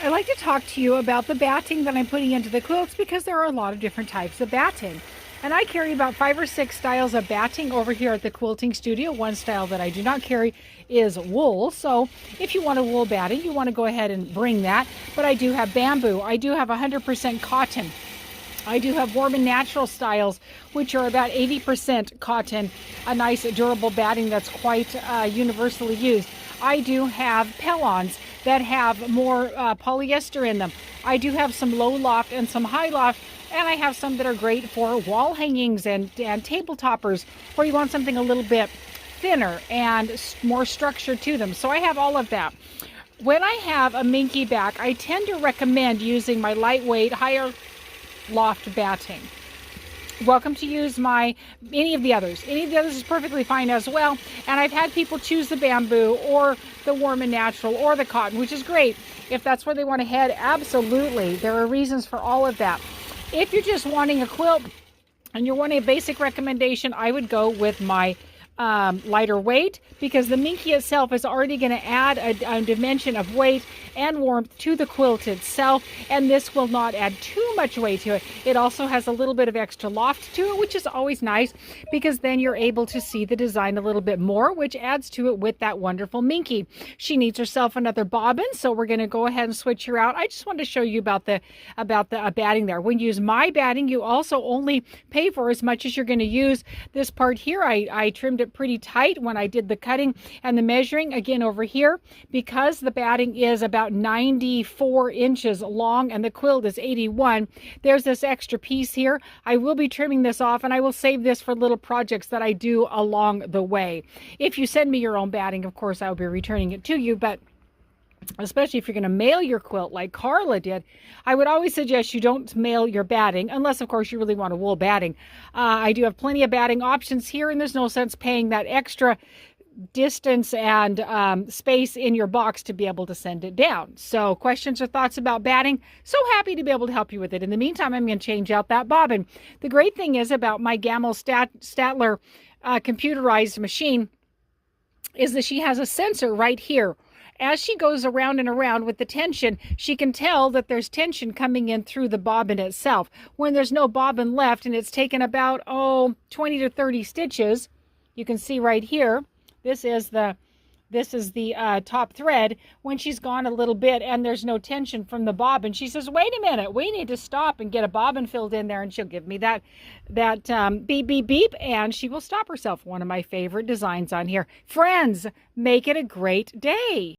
I'd like to talk to you about the batting that I'm putting into the quilts because there are a lot of different types of batting. And I carry about 5 or 6 styles of batting over here at the quilting studio. One style that I do not carry is wool. So if you want a wool batting, you want to go ahead and bring that. But I do have bamboo. I do have 100% cotton. I do have warm and natural styles, which are about 80% cotton, a nice durable batting that's quite universally used. I do have pellons that have more polyester in them. I do have some low loft and some high loft, and I have some that are great for wall hangings and table toppers, where you want something a little bit thinner and more structure to them. So I have all of that. When I have a minky back, I tend to recommend using my lightweight, higher loft batting. Welcome to use any of the others. Any of the others is perfectly fine as well. And I've had people choose the bamboo or the warm and natural or the cotton, which is great. If that's where they want to head, absolutely. There are reasons for all of that. If you're just wanting a quilt and you're wanting a basic recommendation, I would go with my lighter weight, because the minky itself is already going to add a dimension of weight and warmth to the quilt itself, and this will not add too much weight to it. It also has a little bit of extra loft to it, which is always nice, because then you're able to see the design a little bit more, which adds to it with that wonderful minky. She needs herself another bobbin, so we're going to go ahead and switch her out. I just wanted to show you about the batting there. When you use my batting, you also only pay for as much as you're going to use. This part here, I trimmed it pretty tight when I did the cutting and the measuring. Again, over here, because the batting is about 94 inches long and the quilt is 81, there's this extra piece here. I will be trimming this off, and I will save this for little projects that I do along the way. If you send me your own batting, of course, I'll be returning it to you, but especially if you're going to mail your quilt like Carla did, I would always suggest you don't mail your batting, unless of course you really want a wool batting. I do have plenty of batting options here, and there's no sense paying that extra distance and space in your box to be able to send it down. So questions or thoughts about batting? So happy to be able to help you with it. In the meantime, I'm going to change out that bobbin. The great thing is about my Gamble Statler computerized machine is that she has a sensor right here. As she goes around and around with the tension, she can tell that there's tension coming in through the bobbin itself. When there's no bobbin left and it's taken about 20 to 30 stitches, you can see right here, this is the top thread. When she's gone a little bit and there's no tension from the bobbin, she says, wait a minute, we need to stop and get a bobbin filled in there, and she'll give me that beep, beep, beep, and she will stop herself. One of my favorite designs on here. Friends, make it a great day.